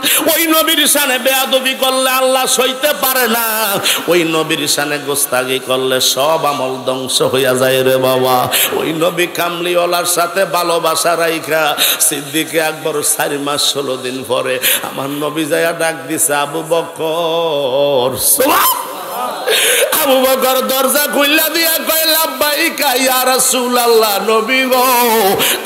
ওই নবীর শানে বেয়াদবি করলে আল্লাহ সইতে পারে না, ওই নবীর শানে গোস্তাগি করলে সব আমল ধ্বংস হইয়া যায় রে বাবা। ওই নবী কামলিওয়ালার সাথে ভালোবাসা রাইখা সিদ্দিকে আকবর 4 মাস 16 দিন পরে আমার নবী যাইয়া ডাক দিছে, আবু বকর। আবু বকর দরজা খুইলা দিয়া কয়, লাব্বাইকা ইয়া রাসূলুল্লাহ, নবী গো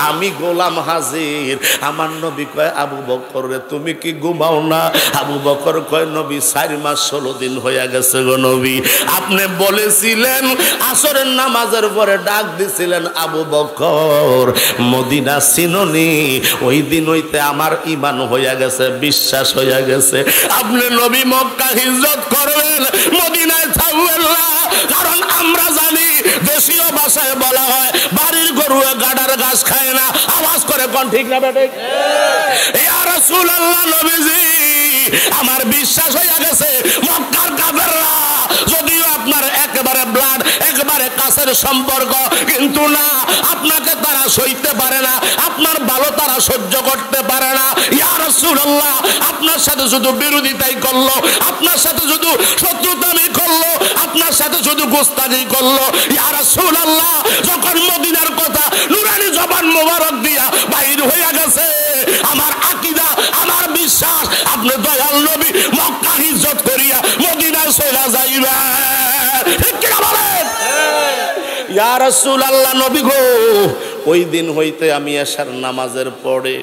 আমি গোলাম হাজির। আমার নবী কয়, আবু বকর রে তুমি কি ঘুমাও না? আবু বকর কয়, নবী 4 মাস 16 দিন হইয়া গেছে গো নবী, আপনি বলেছিলেন আসরের নামাজের পরে ডাক দিছিলেন, আবু বকর মদিনা চিননি? ওই দিন হইতে আমার ঈমান হইয়া গেছে, বিশ্বাস হইয়া গেছে। আপনি নবী মক্কা হিজরত করবেন, মদিনায় থাকবেন না, কারণ আমরা জানি দেশীয় ভাষায় বলা হয় বাড়ির গরু গাডার ঘাস খায় না। আওয়াজ করে কোন ঠিক না বেটে? ইয়া রাসূলুল্লাহ, নবীজি আমার বিশ্বাস হইয়া গেছে মক্কার কাফেররা যদিও আপনার একেবারে ব্লাড একেবারে কাছের সম্পর্ক, কিন্তু না আপনাকে তারা সইতে পারে না, আপনার ভালো তারা সহ্য করতে পারে না। ইয়া রাসূলুল্লাহ, আপনার সাথে শুধু বিরোধিতাই করলো, আপনার সাথে শুধু শত্রুতামি করলো, আপনার সাথে শুধু গোস্তানি করলো। ইয়া রাসূলুল্লাহ, যখন মদিনার কথা নুরানি জবান মোবারক দিয়া বাইর হইয়া গেছে, আমার আকীদা আমার বিশ্বাস আপনি দয়াল নবী মক্কা হিজরত করিয়া মদিনায় চলে যাইবেন। ঠিক কি না বলেন? ইয়া রাসূলুল্লাহ, নবী গো ওই দিন হইতে আমি এশার নামাজের পরে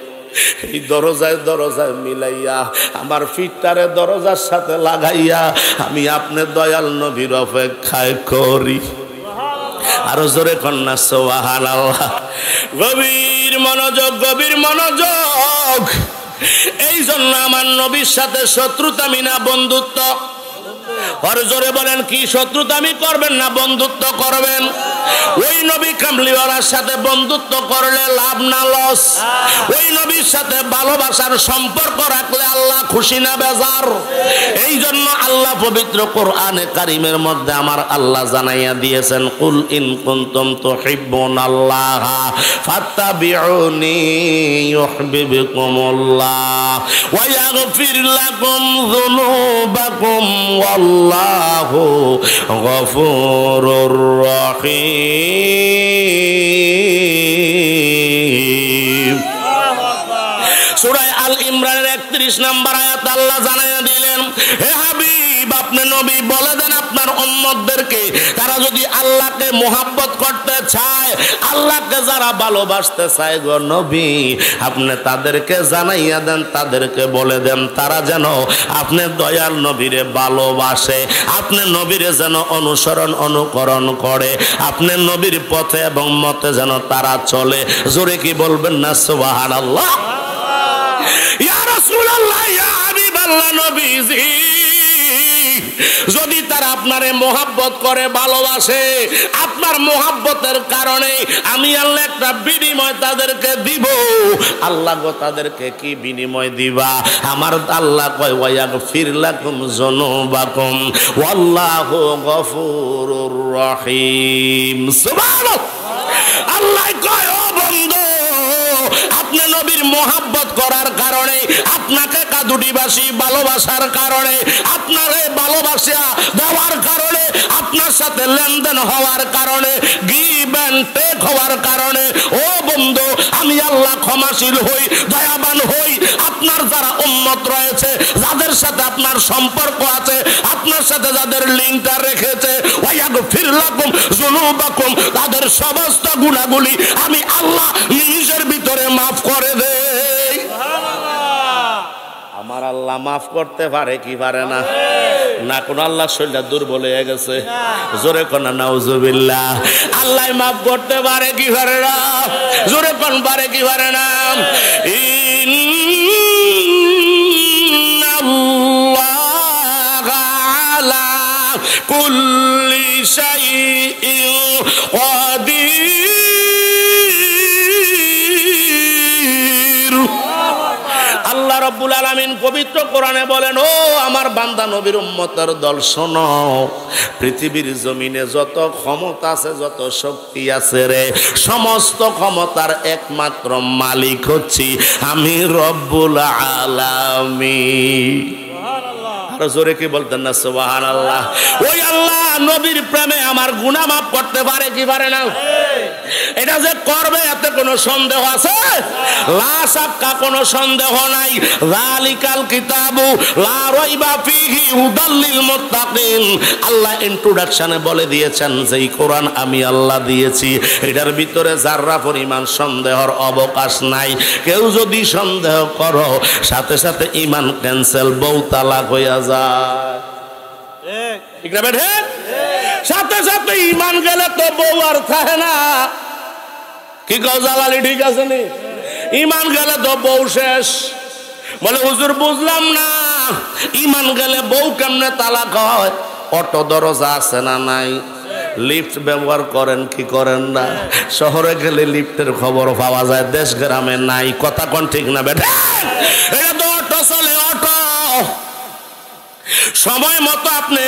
এই দরজায় দরজায় মিলাইয়া আমার ফিটটারে দরজার সাথে লাগাইয়া আমি আপনার দয়াল নবীর অপেক্ষায় করি। আরো জোরে কন্যা সুবহানাল্লাহ। গভীর মনোযোগ, গভীর মনোযোগ। এই জন্য আমার নবীর সাথে শত্রুতামি না বন্ধুত্ব? আর জোরে বলেন, কি শত্রুতামি করবেন না বন্ধুত্ব করবেন? ওই নবী কামলিওয়ালার সাথে বন্ধুত্ব করলে লাভ না লস? ওই নবীর সাথে ভালোবাসার সম্পর্ক রাখলে আল্লাহ খুশি না বেজার? এই জন্য আল্লাহ পবিত্র কোরআনে কারিমের মধ্যে আমার আল্লাহ জানাইয়া দিয়েছেন, কুল ইন কুনতুম তুহিব্বুনাল্লাহ ফাত্তাবিউনি ইউহিব্বুকুমুল্লাহ ওয়া ইয়াগফির লাকুম যুনুবাকুম ওয়াল্লাহু গফুরুর রহিম। সূরা আল ইমরানের 31 নম্বর আয়াত আল্লাহ জানাইয়া দিলেন, হে হাবিব আপনি নবী বলে দেন আপনার উম্মতদেরকে, তারা যদি আল্লাহকে মুহাব্বত করতে চায়, আল্লাহকে যারা ভালোবাসতে চায় গো নবী আপনি তাদেরকে জানাইয়া দেন, তাদেরকে বলে দেন তারা যেন আপনি দয়াল নবীরে ভালোবাসে, আপনি নবীরে যেন অনুসরণ অনুকরণ করে, আপনি নবীর পথে এবং মতে যেন তারা চলে। জোরে কি বলবেন না সুবহানাল্লাহ? ইয়া রাসূলুল্লাহ, ইয়া হাবিবাল্লাহ, নবীজি যদি তারা আপনারে মোহাব্বত করে ভালোবাসে, আপনার মোহাব্বতের কারণে আমি আল্লাহ একটা বিনিময় তাদেরকে দিব। আল্লাহ গো তাদেরকে কি বিনিময় দিবা? আমার আল্লাহ কয়, ওয়া ইয়াগফির লাকুম যুনুবাকুম ওয়াল্লাহু গফুরুর রহিম। সুবহানাল্লাহ। আল্লাহ কয়, ও বন্ধু আপনি নবীর মোহাব্বত করার কারণে, আপনাকে কাদুটিবাসী ভালোবাসার কারণে, আপনারে ভালোবাসা দেওয়ার কারণে, আপনার সাথে লেনদেন হওয়ার কারণে, গিভ এন্ড টেক হওয়ার কারণে, ও বন্ধু আমি আল্লাহ ক্ষমাশীল হই, দয়াবান হই। আপনার যারা উম্মত রয়েছে, যাদের সাথে আপনার সম্পর্ক আছে, আপনার সাথে যাদের লিঙ্কটা রেখেছে, ওয়া ইয়াগফির লাকুম যুনুবাকুম, তাদের সমস্ত গুনাহগুলি আমি আল্লাহ নিজের ভিতরে মাফ করে দেই। আমার আল্লাহ মাফ করতে পারে কি পারে না? না কোন আল্লাহ শরীরটা দুর্বল হয়ে গেছে? জোরে কোন নাউজুবিল্লাহ। আল্লাহ মাফ করতে পারে কি পারে না? জোরে কোন পারে কি পারে না? ইন্নাল্লাহা আলা কুল্লি শাইইন কাদির। আল্লাহ আল্লাহ রাব্বুল আলামিন পবিত্র কোরআনে বলেন, ও আমার বান্দা নবীর উম্মতের দল শোনো, পৃথিবীর জমিনে যত ক্ষমতা আছে, যত শক্তি আছে রে, সমস্ত ক্ষমতার একমাত্র মালিক হচ্ছি আমি রব্বুল আলামিন। আরো জোরে কি বলতেন না সুবহানাল্লাহ? ওই আল্লাহ নবীর প্রেমে আমার গুনাহ মাফ করতে পারে কি পারে না? এটা যে করবে এতে কোনো সন্দেহ আছে? লা শাক্কা, কোনো সন্দেহ নাই। যালিকাল কিতাবু লা রাইবা ফীহি হুদাল লিল মুত্তাকিন। আল্লাহ ইন্ট্রোডাকশনে বলে দিয়েছেন যে এই কোরআন আমি আল্লাহ দিয়েছি, এটার ভিতরে যাররা পরিমাণ সন্দেহের অবকাশ নাই। কেউ যদি সন্দেহ করো, সাথে সাথে ঈমান ক্যান্সেল, বউ তালাক হইয়া যায়। ঠিক না বেঠে? সাথে সাথে ঈমান গেলে তো বউ আর থাকে না। কি কও জালালি, ঠিক আছে নি? ঈমান গেলে তো বউ শেষ। বলে হুজুর বুঝলাম না, ঈমান গেলে বউ কেমনে তালাক হয়? অটো দরজা আছে না নাই? লিফট ব্যবহার করেন কি করেন না? শহরে গেলে লিফটের খবর পাওয়া যায়, দেশ গ্রামে নাই। কথা কোন ঠিক না বেটা? এটা তো অটো চলে, অটো সময় মতো আপনি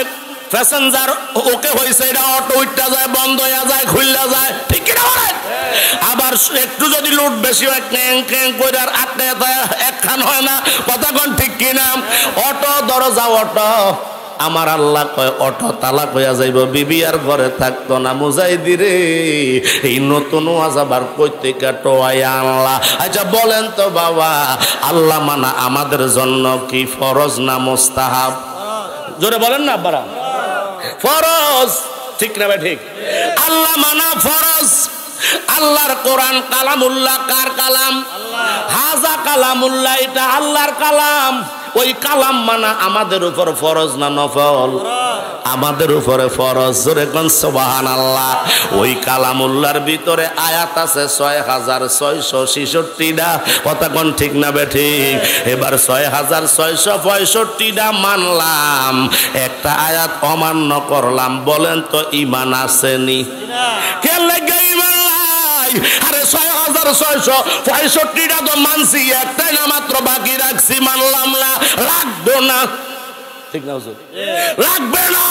প্যাসেঞ্জার ওকে হয়েছে, এটা অটো উঠতে যায়, বন্ধ হয়ে যায়, খুললা যায়, ঠিক কিনা বলেন? আবার একটু যদি লুট বেশি হয়, ক্যাং ক্যাং করে আর আটকে একখান হয় না। কথা কোন ঠিক কিনা? অটো দরজা অটো। আমার আল্লাহ কয় অটো তালাক হইয়া যাইব, বিবি আর ঘরে থাকতো না। মুজাহিদি রে, এই নতুন ওয়াজ আবার কইতে টোয়াই আল্লাহ। আচ্ছা বলেন তো বাবা, আল্লাহ মানা আমাদের জন্য কি ফরজ না মুস্তাহাব? জোরে বলেন না আব্বারা। ফরজ, ঠিক না ভাই? ঠিক। আল্লাহ মানা ফরজ। আল্লাহর কোরআন কালামুল্লাহ। কার কালাম? হাজা কালামুল্লাহ, এটা আল্লাহর কালাম। ওই কালাম মানা আমাদের উপর ফরজ না নফল? আমাদের উপরে ফরজ। জোরে কোন সুবহানাল্লাহ। ওই কালামুল্লাহর ভিতরে আয়াত আছে ৬৬৬৬টা। কথা কোন ঠিক না বেঠিক? এবার ৬৬৬৬টা মানলাম, একটা আয়াত অমান্য করলাম। বলেন তো ঈমান আসেনি? কে লাগে ঈমান নাই? আরে ৬৬৬৬টা তো মানছি, একটাই না মাত্র বাকি রাখছি, মানলাম না, লাগবো না। ঠিক না হুজুর? লাগবে না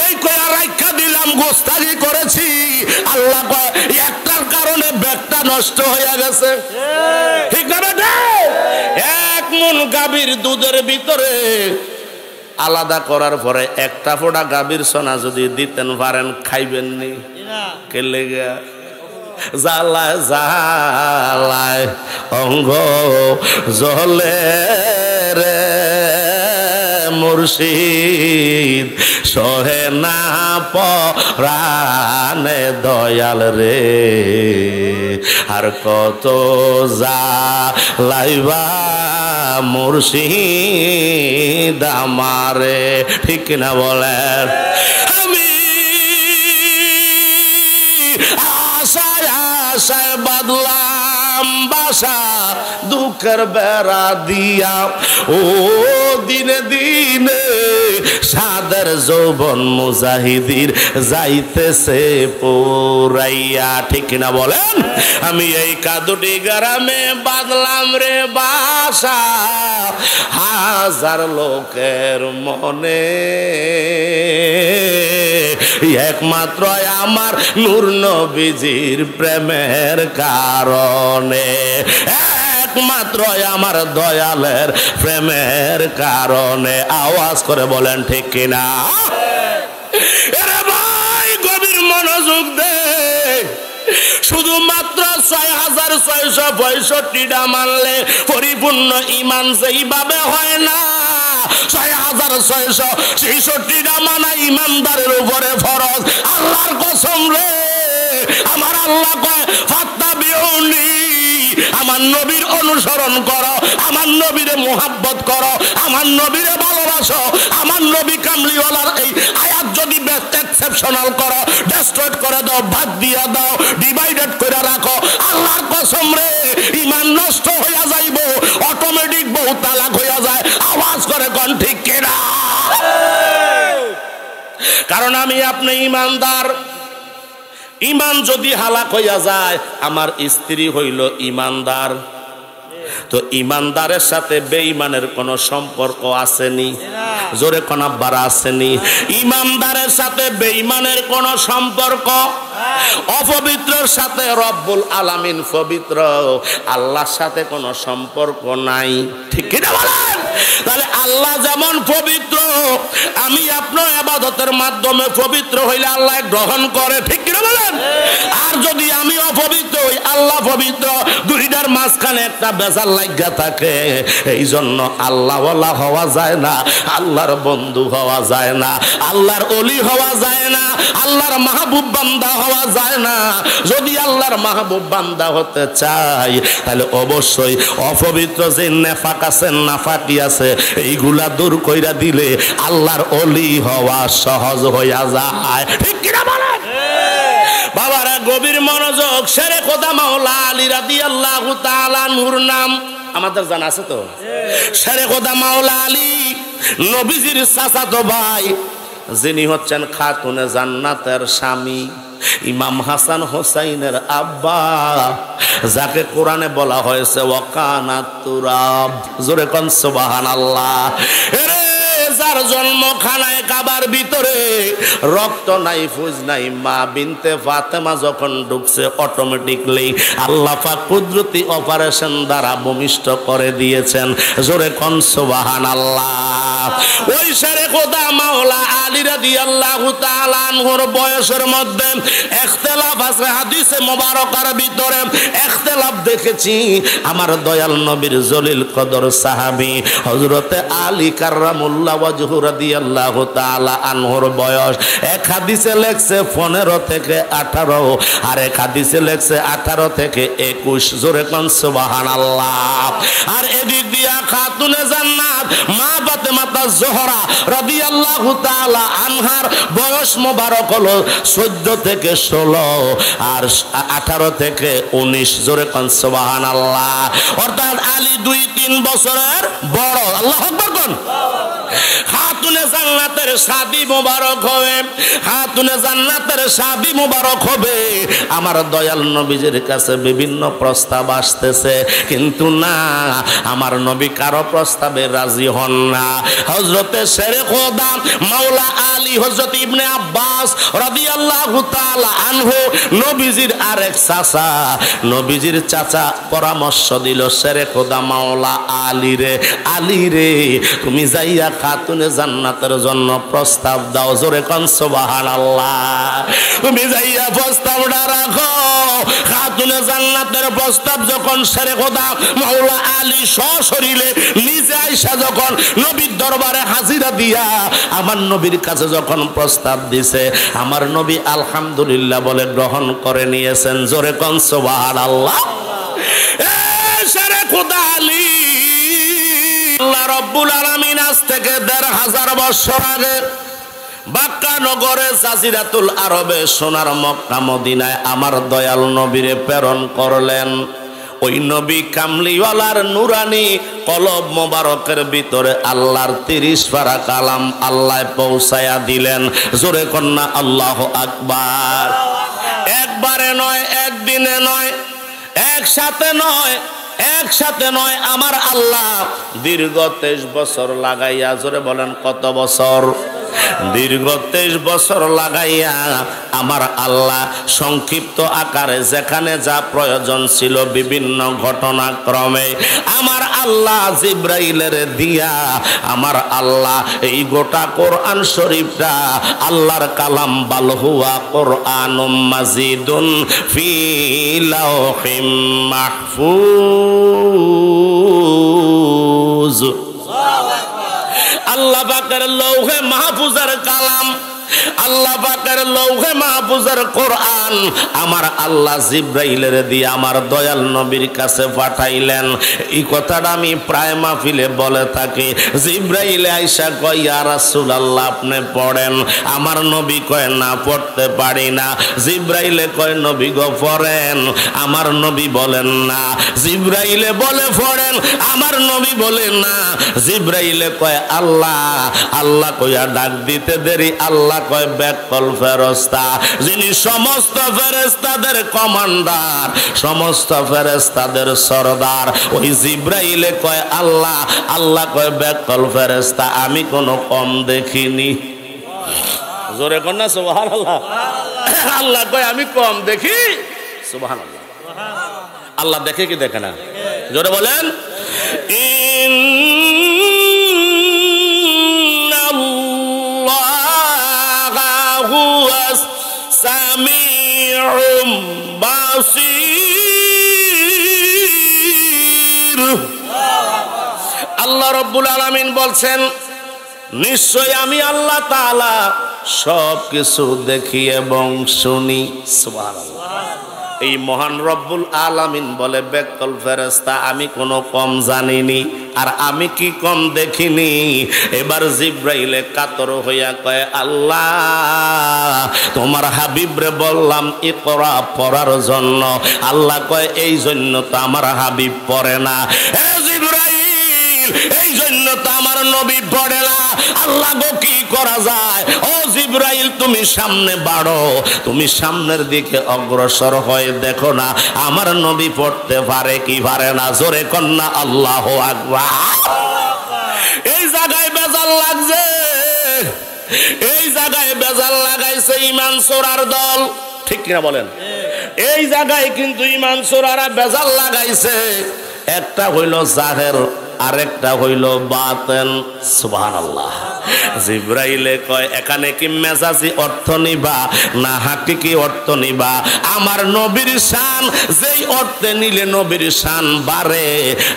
এই কয়া রাখা দিলাম, গোস্তাগি করেছি। আল্লাহ কয় একটার কারণে ব্যাগটা নষ্ট হয়ে গেছে। ঠিক না বেটা? এক মন গাভীর দুধের ভিতরে আলাদা করার পরে একটা ফোঁটা গাভীর সোনা যদি দিতেন পারেন, খাইবেন নি? কে লেগে জালায় জালায় অঙ্গ জলে রে মুর্শিদ, সহে না পরানে দয়াল রে। আর কত জালাইবা মুর্শিদ আমারে, ঠিক না বলেন? আমি আশায় আশায় বাদলাম বাসা, দুঃখের বেড়া দিয়া ও দিনে দিনে সাদের যৌবন মুজাহিদির যাইতেছে পুরাইয়া। ঠিক না বলেন? আমি এই কাদুটি গ্রামে বাদলাম রে বাসা, হাজার লোকের মনে একমাত্র আমার নূর নবীজির প্রেমের কারণে, একমাত্র আমার দয়ালের প্রেমের কারণে। আওয়াজ করে বলেন ঠিক কিনা? এরে ভাই গভীর মনোযোগ দে। শুধুমাত্র ৬৬৬৬টা মানলে পরিপূর্ণ ঈমান যেইভাবে হয় না, ৬৬৬৬টা মানা ঈমানদারের উপরে ফরজ। আল্লাহর কসম রে, আমার আল্লাহ কয় ফাত্তাবিউনি, আমার নবীর অনুসরণ করো, আমার নবীরে মুহাব্বত করো, আমার নবীরে ভালোবাসো। আমার নবী কামলিওয়ালার এই আয়াত যদি এক্সেপশনাল করো, ডেস্ট্রয়েড করে দাও, বাদ দিয়া দাও, ডিভাইডেড করে রাখো, আল্লাহর কসম রে ঈমান নষ্ট হইয়া যাইব, অটোমেটিক বহু তালাক হইয়া যায়। আওয়াজ করে কোন ঠিক কিনা? কারণ আমি আপনি ঈমানদার। ঈমান যদি হালাক হইয়া যায়, আমার স্ত্রী হইল ঈমানদার, তো ইমানদারের সাথে বেঈমানের কোনো সম্পর্ক আসেনি? জোরে কোন আব্বারা আসেনি? ইমানদারের সাথে বেঈমানের কোনো সম্পর্ক, অপবিত্রর সাথে রব্বুল আলামিন পবিত্র, আল্লাহর সাথে কোনো সম্পর্ক নাই। ঠিক কি না বলেন? তাহলে আল্লাহ যেমন পবিত্র, আমি আপনার ইবাদতের মাধ্যমে পবিত্র হইলে আল্লাহ গ্রহণ করে। ঠিক কি না বলেন? আর যদি আমি অপবিত্র হই, আল্লাহ পবিত্র, দুইটার মাঝখানে একটা বেজাল লাগা থাকে। এই জন্য আল্লাহওয়ালা হওয়া যায় না, আল্লাহর বন্ধু হওয়া যায় না, আল্লাহর ওলি হওয়া যায় না, আল্লাহর মাহবুব বান্দা হওয়া যায় না। যদি আল্লাহর মাহবুব বান্দা হতে চাই, তাহলে অবশ্যই অপবিত্র যে নেফাক আছে, নাফাকি আছে, এইগুলা দূর কইরা দিলে আল্লাহর ওলি হওয়া সহজ হইয়া যায়। ঠিক কিনা বলেন? বাবারা গভীর মনোযোগ। শেরে খোদা মাওলা আলী রাদিয়াল্লাহু তাআলা আনহুর নাম আমাদের জানা আছে তো? শেরে খোদা মাওলা আলী নবীজির চাচাতো ভাই, যিনি হচ্ছেন খাতুনে জান্নাতের স্বামী, ইমাম হাসান হোসাইনের আব্বা, যাকে কোরআনে বলা হয়েছে ওয়াকানাত তুরাব। জোরে কোন সুবহানাল্লাহ। যার জন্ম খানায় কাবার ভিতরে, রক্ত নাই, ফুজ নাই, মা বিনতে ফাতেমা যখন ঢুকছে অটোমেটিকলি আল্লাহ পাক কুদরতি অপারেশন দ্বারা ভূমিষ্ঠ করে দিয়েছেন। জোরে কোন সুবহানাল্লাহ। ওই শেরে খোদা মাওলা আলী রাদিয়াল্লাহু তাআলা আনহুর বয়সের মধ্যে ইখতিলাফ আছে। হাদিসে মোবারকার ভিতরে ইখতিলাফ দেখেছি। আমার দয়াল নবীর জলিল কদর সাহাবী হযরতে আলী কাররামুল্লাহ ওয়াজহু রাদিয়াল্লাহু তাআলা আনহুর বয়স এক হাদিসে লেখছে 15 থেকে 18, আর এক হাদিসে লেখছে 18 থেকে 21। জোরে কোন সুবহানাল্লাহ। আর এদিক দিয়া খাতুনে জান্নাত মা ফাতেমা জোহরা রাদিয়াল্লাহু তাআলা আনহার বয়স মোবারক হলো 14 থেকে 16, আর 18 থেকে 19। জোরে কোন সুবহানাল্লাহ। অর্থাৎ আলী 2-3 বছরের বড়। আল্লাহু আকবার কোন। খাতুনে জান্নাতের শাদী মোবারক হবে, খাতুনে জান্নাতের শাদী মোবারক হবে। আমার দয়াল নবীজির কাছে বিভিন্ন প্রস্তাব আসতেছে, কিন্তু না, আমার নবী কারো প্রস্তাবে রাজি হন না। হযরতে শেরে খোদা মাওলা আলী হযরত ইবনে আব্বাস রাদিয়াল্লাহু তাআলা আনহু নবীজির আরেক চাচা, নবীজির চাচা পরামর্শ দিল শেরে খোদা মাওলা আলী রে, আলী রে তুমি যাইয়া খাতুনে জান্নাতের জন্য প্রস্তাব দাও। জোরে কোন সুবহানাল্লাহ। তুমি যাইয়া প্রস্তাবটা রাখো। খাতুনে জান্নাতের প্রস্তাব যখন শেরে খোদা মাওলা আলী সশরীরে নিজে আইসা যখন নবীর দরবারে হাজিরা দিয়া আমার নবীর কাছে যখন প্রস্তাব দিছে, আমার নবী আলহামদুলিল্লাহ বলে গ্রহণ করে নিয়েছেন। জোরে কোন সুবহানাল্লাহ। শেরে খোদা আলী, আল্লাহ রব্বুল আলামিন আজ থেকে 1500 বছর আগে বাক্কা নগরে জাজিরাতুল আরবে সোনার মক্কা মদিনায় আমার দয়াল নবীরে প্রেরণ করলেন। ওই নবী কামলিওয়ালার নুরানি কলব মোবারকের ভিতরে আল্লাহর 30 পারা কালাম আল্লাহ পৌঁছায়া দিলেন। জোরে কন্যা আল্লাহু আকবার। একবারে নয়, একদিনে নয়, একসাথে নয়, একসাথে নয়, আমার আল্লাহ দীর্ঘ 23 বছর লাগাইয়া, জোরে বলেন কত বছর? দীর্ঘ 23 বছর লাগাইয়া আমার আল্লাহ সংক্ষিপ্ত আকারে যেখানে যা প্রয়োজন ছিল বিভিন্ন ঘটনাক্রমে আমার আল্লাহ জিব্রাইলের দিয়া আমার আল্লাহ এই গোটা কোরআন শরীফটা আল্লাহর কালাম বালহুয়া কোরআনুম মাজিদুন ফি লাওহিম মাহফুজ। আল্লাহ পাকের লৌহে মাহফুজের কালাম, আল্লাহ পাকের লৌহে মাহফুজের কোরআন আমার আল্লাহ জিব্রাইলের দিয়ে আমার দয়াল নবীর কাছে পাঠাইলেন। এই কথাটা আমি প্রায় মাহফিলে বলে থাকি। জিব্রাইলে আইসা কয় ইয়া রাসূলুল্লাহ আপনি পড়েন। আমার নবী কয় না পড়তে পারি না। জিব্রাইলে কয় নবী গো পড়েন। আমার নবী বলেন না। জিব্রাইলে বলে পড়েন, আমার নবী বলে না। জিব্রাইলে কয় আল্লাহ, আল্লাহ কইয়া ডাক দিতে দেরি, আল্লাহ কয় ব্যাকল ফেরেশতা, যিনি সমস্ত ফেরেশতাদের কমান্ডার, সমস্ত ফেরেশতাদের সরদার, ওই জিবরাইলে কয় আল্লাহ, আল্লাহ কয় ব্যাকল ফেরেশতা আমি কোনো কম দেখিনি। জোরে কর না সুবহানাল্লাহ। আল্লাহ কয় আমি কম দেখি। সুবহানাল্লাহ। আল্লাহ দেখে কি দেখে না? জোরে বলেন। ইন্নাল্লাহু হুয়াস সামিউম বাসীর। আল্লাহ রাব্বুল আলামিন বলছেন নিশ্চয় আমি আল্লাহ তাআলা সব কিছু দেখি এবং শুনি। সুবহানাল্লাহ। এই মহান রব্বুল আলামিন বলে বেকল ফেরেশতা আমি কোনো কম জানিনি, আর আমি কি কম দেখিনি। এবার জিবরাইলে কাতর হইয়া কয় আল্লাহ তোমার হাবিবরে বললাম ইকরা পড়ার জন্য, আল্লাহ কয় এই জন্য তো আমার হাবিব পড়ে না। হে জিবরাইল এই জন্য তো আমার নবী পড়ে না। আল্লাহ গো কি করা যায়? ও জিবরাইল তুমি সামনে বাড়ো, তুমি সামনের দিকে অগ্রসর হয়ে দেখো না আমার নবী পড়তে পারে কি পারে না। জোরে কন্যা আল্লাহু আকবার। এই জায়গায় বেজাল লাগছে, এই জায়গায় বেজাল লাগাইছে ঈমান চোরার দল, ঠিক কিনা বলেন? এই জায়গায় কিন্তু ঈমান চোরারা বেজাল লাগাইছে। একটা হইল জাহের, আরেকটা হইল বাতেন। সুবহানাল্লাহ। জিবরাইলে কয় এখানে কি মেজাজি অর্থ নিবা না হাকিকি অর্থ নিবা? আমার নবীর শান যেই অর্থে নিলে নবীর শান বাড়ে,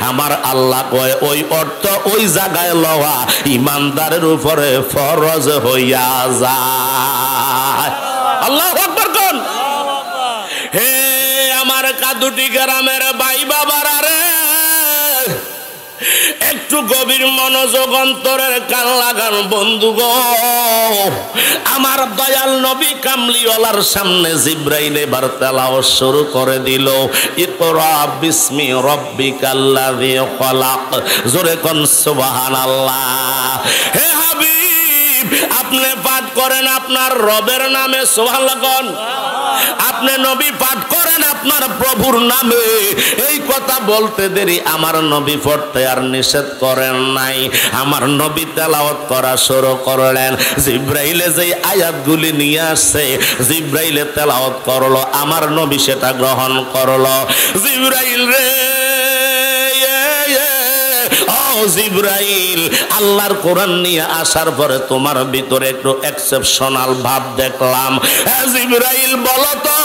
আমার আল্লাহ কয় ওই অর্থ ওই জায়গায় লওয়া ইমানদারের উপরে ফরজ হইয়া যায়। আল্লাহু আকবার কোন। হে আমার কাদুটি গ্রামের ভাই বাবারা রে, একটু গভীর মনোযোগ অন্তরের কান লাগান বন্ধু গো। আমার দয়াল নবী কামলিওয়ালার সামনে জিবরাইল এবার তেলাওয়াত শুরু করে দিল ইকরা বিসমি রাব্বিকাল্লাযী খলাক। জোরে কোন সুবহানাল্লাহ। হে হাবিব আপনি পাঠ করেন আপনার রবের নামে, সুবহানাল্লাহ কোন। আপনি নবী পাঠ করেন আপনার প্রভুর নামে। এই কথা বলতে দেরি আমার নবী পড়তে আর নিষেধ করেন নাই। আমার নবী তেলাওয়াত করা শুরু করলেন। জিবরাইলে যেই আয়াতগুলি নিয়ে আসছে জিবরাইলে তেলাওয়াত করলো, আমার নবী সেটা গ্রহণ করলো। জিবরাইল রে জিবরাইল আল্লাহর কোরআন নিয়ে আসার পরে তোমার ভিতরে একটু এক্সেপশনাল ভাব দেখলাম। জিবরাইল বলো তো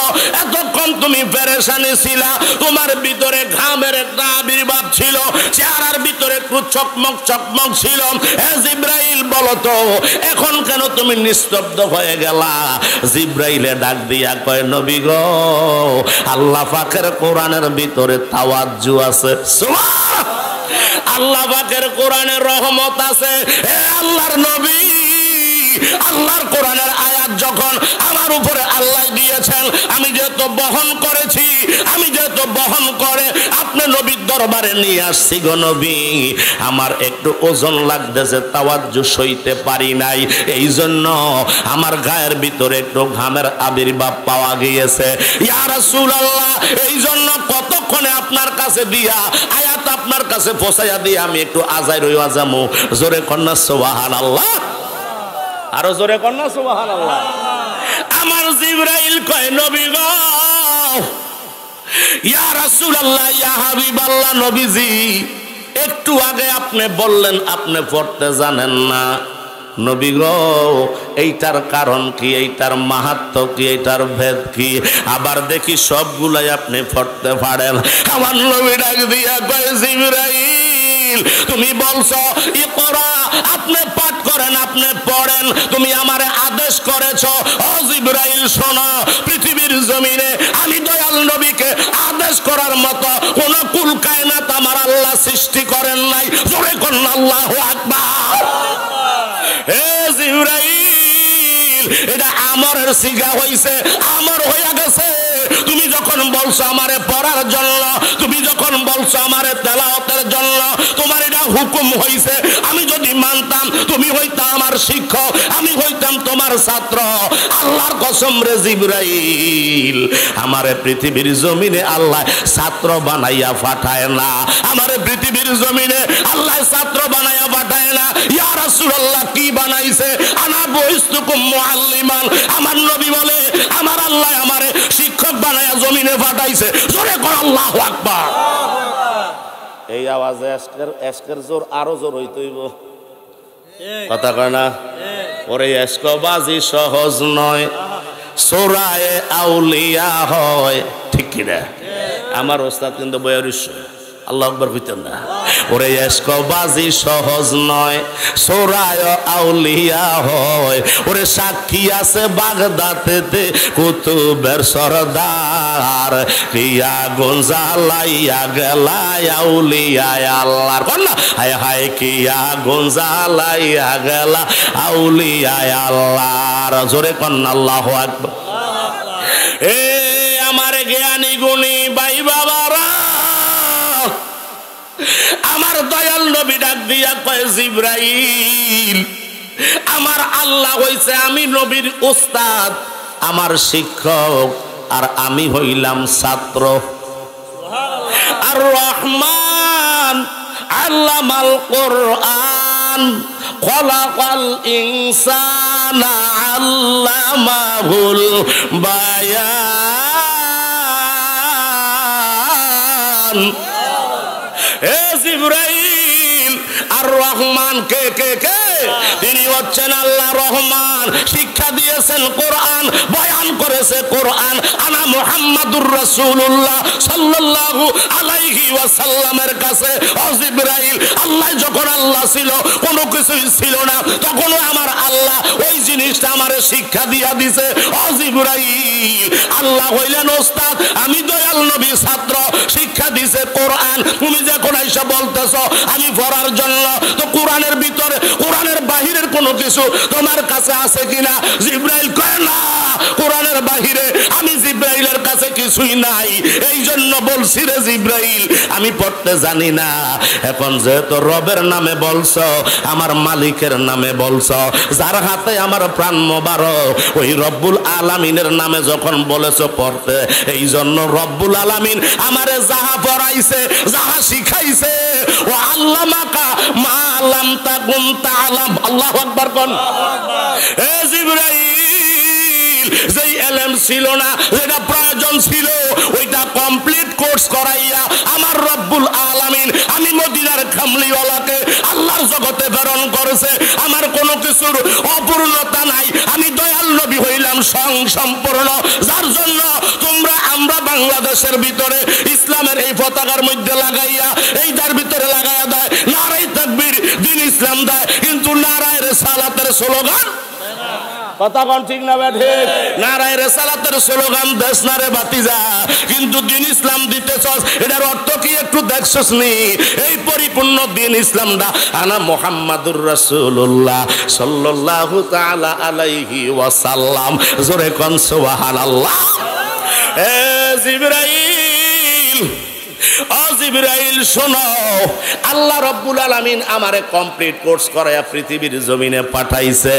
এতক্ষণ তুমি পেরেশানি ছিলা, তোমার ভিতরে ঘামের একটা আবির্ভাব ছিল, চেহারার ভিতরে একটু চকমক চকমক ছিল। জিবরাইল বলো তো এখন কেন তুমি নিস্তব্ধ হয়ে গেলা? জিবরাইলে ডাক দিয়া কয় নবী গো আল্লাহ পাকের কোরআনের ভিতরে তাওয়াজ্জু আছে। সুবহানাল্লাহ। আল্লাহ পাকের কোরআনের রহমত আছে। হে আল্লাহর নবী আল্লাহর কোরআনের আয়াত যখন আমার উপরে আল্লাহ দিয়েছেন, আমি যেহেতু বহন করেছি, আমি যেহেতু বহন করে আপনি নবীর দরবারে নিয়ে আসছি গো নবী, আমার একটু ওজন লাগতেছে, তাওয়াজ্জু সইতে পারি নাই, এই জন্য আমার গায়ের ভিতরে একটু ঘামের আবির্ভাব পাওয়া গিয়েছে। ইয়া রাসূলুল্লাহ এই জন্য কতক্ষণে আপনার কাছে দিয়া আয়াত আপনার কাছে পৌঁছাইয়া দিয়ে আমি একটু আজাই রইয়া যামু। জোরে কন্যা সুবহানাল্লাহ। আরো জোরে কন্যা সুবহানাল্লাহ। আমার জিবরাইল কয় নবী গো ইয়া রাসূলুল্লাহ ইয়া হাবিবাল্লাহ নবীজি একটু আগে আপনি বললেন আপনি পড়তে জানেন না। নবী গো এইটার কারণ কি, এইটার মাহাত্ম্য কি, এইটার ভেদ কি? আবার দেখি সবগুলাই আপনি পড়তে পারেন। আমার নবী ডাক দিয়া কয় জিবরাইল তুমি বলছো ইকরা, আপনি পাঠ করেন, আপনি পড়েন, তুমি আমারে আদেশ করেছো। ও জিবরাইল শোনো, পৃথিবীর জমিনে আমি দয়াল নবীকে আদেশ করার মতো কোন কুল কায়নাত আমার আল্লাহ সৃষ্টি করেন নাই। জোরে কোন আল্লাহু আকবার। হে জিবরাইল এটা আমরের সিগা হইছে, আমর হইয়া গেছে। তুমি যখন বলছো আমারে পড়ার জন্য, তুমি যখন বলছো আমারে তেলাওয়াতের জন্য, তোমার এটা হুকুম হইছে। আমি যদি মানতাম তুমি হইতা আমার তোমার শিক্ষক, আমি হইতাম তোমার ছাত্র। আল্লাহর কসম রে জিবরাইল, আমারে পৃথিবীর জমিনে আল্লাহ ছাত্র বানাইয়া পাঠায় না, আমারে পৃথিবীর জমিনে আল্লাহ ছাত্র বানাইয়া পাঠায় না। ইয়া রাসূলুল্লাহ কি বানাইছে? আনা বুইস্তুকুম মুআল্লিমান, আমার নবী বলে আমার আল্লাহ আমারে শিক্ষক বানাইয়া জমিনে পাঠাইছে। জোরে কর আল্লাহু আকবার। এই আওয়াজে এশকের জোর আরো জোর হইতইব, কথা কয় না? ওরে এশকবাজি সহজ নয়, সোরায়ে আউলিয়া হয়, ঠিক কি না? আমার ওস্তাদ কিন্তু বয়ারিশ, আল্লাহু আকবার কইতেন না। ওরে এশকবাজি সহজ নয়, সোরায়ে আউলিয়া হয়। ওরে সাক্ষী আছে বাগদাদেতে কুতুবের সরদার, কিয়া গঞ্জালাইয়া গেলায় আউলিয়া আল্লাহর, কোন না? হায় হায় কিয়া গঞ্জালাইয়া গেলা আউলিয়া আল্লাহর। জোরে কোন আল্লাহু আকবার। এ আমার জ্ঞানী গুণী ভাই বাবারা, আমার দয়াল নবী ডাক দিয়া কয় জিবরাইল, আমার আল্লাহ হইছে আমি নবীর উস্তাদ, আমার শিক্ষক, আর আমি হইলাম ছাত্র। আর রহমান আল্লামাল কোরআন, খলাকাল ইনসানা আল্লামাহুল বায়ান। এ জিবরাইল, আর রহমান কে কে কে? তিনি হচ্ছেন আল্লাহ রহমান, শিক্ষা দিয়েছেন কোরআন, বয়ান করেছে কোরআন। আনা মুহাম্মাদুর রাসূলুল্লাহ সাল্লাল্লাহু আলাইহি ওয়াসাল্লামের কাছে। ও জিবরাইল, আল্লাহ যখন আল্লাহ ছিল, কোনো কিছুই ছিল না, তখন আমার আল্লাহ ওই জিনিসটা আমারে শিক্ষা দিয়া দিছে। ও জিবরাইল, আল্লাহ হইলেন ওস্তাদ, আমি দয়াল নবী ছাত্র, শিক্ষা দিছে কোরআন। তুমি যখন আইসা বলতেছো আমি পড়ার জন্য, তো কোরআনের ভিতরে কোরআনের বাহিরের কোনো কিছু তোমার কাছে আছে কিনা? জিবরাইল কয় না, কোরআনের বাহিরে আমি জিবরাইলের কাছে কিছুই নাই, এই জন্য বলছি রে জিবরাইল আমি পড়তে জানি না। এখন যেহেতু রবের নামে বলছো, আমার মালিকের নামে বলছো, যার হাতে আমার প্রাণ মোবারক, ওই রব্বুল আলামিনের নামে যখন বলেছো পড়তে, এই জন্য রব্বুল আলামিন আমারে যাহা পড়াইছে, যাহা শিখাইছে, ও আল্লামাকা মা লাম তাকুন তাআলাম। আল্লাহু আকবার কোন। এ জিবরাইল, যেই ইলম ছিল না, যেটা প্রয়োজন ছিল, ওইটা কমপ্লিট কোর্স করাইয়া আমার রব্বুল আলামিন আমি মদিনার কামলিওয়ালাকে আল্লাহর জগতে প্রেরণ করেছে। আমার কোনো কিছুর অপূর্ণতা নাই, আমি দয়াল নবী হইলাম সম্পূর্ণ। যার জন্য তোমরা আমরা বাংলাদেশের ভিতরে ইসলামের এই পতাকার মধ্যে লাগাইয়া, এইটার ভিতরে লাগাইয়া দেয় নারায়ে তাকবীর, দিন ইসলাম দেয়, কিন্তু নারায়ে রিসালাতের স্লোগান, কথা কোন ঠিক না বেঠে? নারায়ে রিসালাতের স্লোগান দেশ না রে বাতিজা, কিন্তু দিন ইসলাম দিতেছস, এটার অর্থ কি একটু দেখছস নি? এই পরিপূর্ণ দিন ইসলামটা আনা মুহাম্মাদুর রাসূলুল্লাহ সাল্লাল্লাহু তাআলা আলাইহি ওয়াসাল্লাম। জোরে কোন সুবহানাল্লাহ। এ জিবরাইল, ও জিবরাইল শোনো, আল্লাহ রব্বুল আলামিন আমারে কমপ্লিট কোর্স করায়া পৃথিবীর জমিনে পাঠাইছে।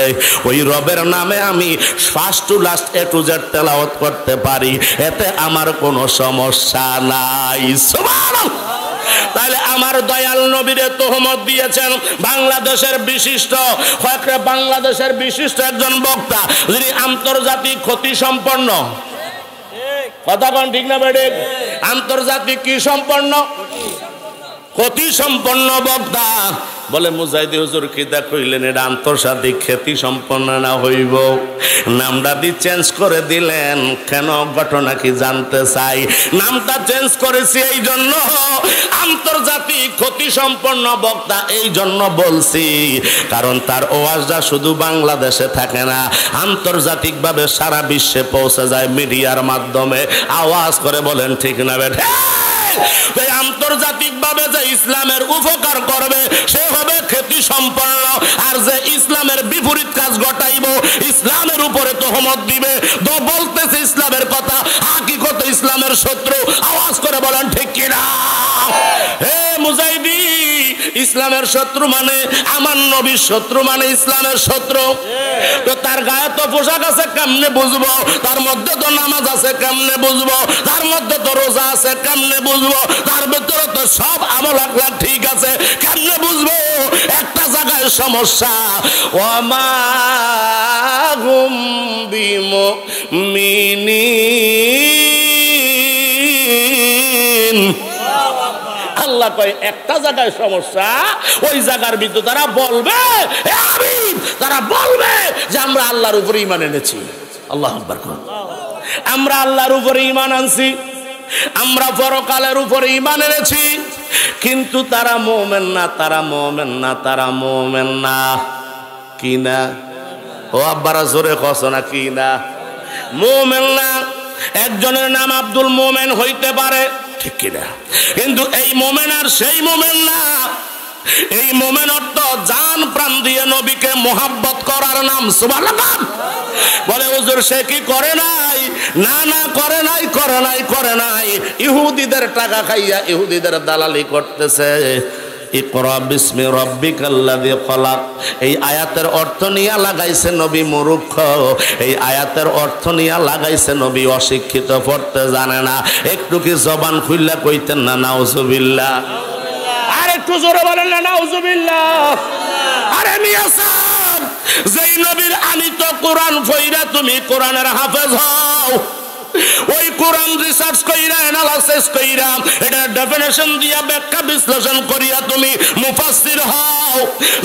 ওই রবের নামে আমি first to last A to Z তেলাওয়াত করতে পারি, এতে আমার কোনো সমস্যা নাই। সুবহানাল্লাহ। তাহলে আমার দয়াল নবীরে তোহমত দিয়েছেন বাংলাদেশের বিশিষ্ট, বাংলাদেশের বিশিষ্ট একজন বক্তা, যিনি আন্তর্জাতিক খ্যাতি সম্পন্ন, কথা কোন ঠিক না বেড়ে? আন্তর্জাতিক কি সম্পন্ন? খ্যাতি সম্পন্ন বক্তা। বলে মুজাহিদি হুজুর কি দা কইলেন এটা আন্তর্জাতিক খ্যাতি সম্পন্ন না হইব? নামটা দি চেঞ্জ করে দিলেন কেন? ঘটনা কি জানতে চাই? নামটা চেঞ্জ করেছি এই জন্য, আন্তর্জাতিক খ্যাতি সম্পন্ন বক্তা এই জন্য বলছি, কারণ তার ওয়াজটা শুধু বাংলাদেশে থাকে না, আন্তর্জাতিকভাবে সারা বিশ্বে পৌঁছে যায় মিডিয়ার মাধ্যমে। আওয়াজ করে বলেন ঠিক না বেঠে? আন্তর্জাতিক ভাবে যে ইসলামের উপকার করবে সে হবে খ্যাতি সম্পন্ন, আর যে ইসলামের বিপরীত কাজ ঘটাইব, ইসলামের উপরে তোহমত দিবে, তো বলতেছে ইসলামের কথা, হাকিকতে ইসলামের শত্রু। আওয়াজ করে বলেন ঠিক কিনা? হে মুজাহিদি, ইসলামের শত্রু মানে আমার নবীর শত্রু মানে ইসলামের শত্রু। তো তার গায়ে তো পোশাক আছে কেমনে বুঝবো, তার মধ্যে তো নামাজ আছে কেমনে বুঝবো, তার মধ্যে তো রোজা আছে কেমনে বুঝবো, তার ভিতরে তো সব আমল আখলাক ঠিক আছে কেমনে বুঝবো? একটা জায়গায় সমস্যা, ওয়ামা হুম বিমুমিনিন। আল্লাহ কয় একটা জায়গায় সমস্যা, ওই জায়গার ভিতরে তারা বলবে, তারা বলবে যে আমরা আল্লাহর উপরে ঈমান এনেছি। আল্লাহু আকবার। আমরা আল্লাহর উপরে ঈমান আনছি, আমরা পরকালের উপরে ঈমান এনেছি, কিন্তু তারা মুমিন না, তারা মুমিন না, তারা মুমিন না। কি না? ও আব্বারা জোরে কস না, কি না? মুমিন না। একজনের নাম আব্দুল মোমেন হইতে পারে, ঠিক কিনা? কিন্তু এই মোমেন আর সেই মোমেন না। এই মোমেন অর্থ জান প্রাণ দিয়ে নবীকে মোহাব্বত করার নাম। সুবহানাল্লাহ। বলে হুজুর সে কি করে নাই? না না, করে নাই, করে নাই, করে নাই। ইহুদিদের টাকা খাইয়া ইহুদিদের দালালি করতেছে। ইকরা বিসমি রাব্বিকাল্লাযী খলাক, এই আয়াতের অর্থ নিয়ে লাগাইছে নবী মূর্খ, এই আয়াতের অর্থ নিয়ে লাগাইছে নবী অশিক্ষিত, পড়তে জানে না। একটু কি জবান খুললা কইতেন না নাউজুবিল্লাহ? আর একটু জোরে বলেন না নাউজুবিল্লাহ? আরে মিয়া সাহেব, যেই নবীর আনিত কোরআন পড়া তুমি কোরআনের হাফেজ হও, ওই কোরআন রিসার্চ কইরা অ্যানালাইসিস কইরা এটা ডেফিনেশন দিয়া ব্যাখ্যা বিশ্লেষণ করিয়া তুমি মুফাসসির হও।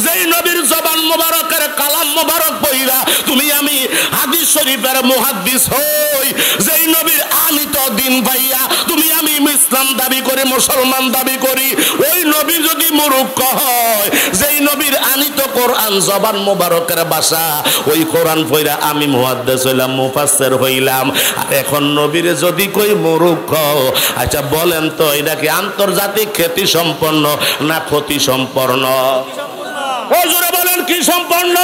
যেই নবীর জবান মোবারকের কালাম মোবারক পড়া তুমি আমি হাদিস শরীফের মুহাদ্দিস হই। যেই নবীর আনিত দিন ভাইয়া তুমি আমি ইসলাম দাবি করে মুসলমান দাবি করি, ওই নবী যদি মূর্খ হয়, যেই নবীর আনিত কোরআন জবান মোবারকের ভাষা, ওই কোরআন পড়া আমি মুহাদ্দিস হইলাম, মুফাসসির হইলাম। আর এখন নবীরে যদি কই মূর্খ, আচ্ছা বলেন তো এটা কি আন্তর্জাতিক খ্যাতি সম্পন্ন না ক্ষতি সম্পন্ন? হুজুরে বলেন কি সম্পন্ন?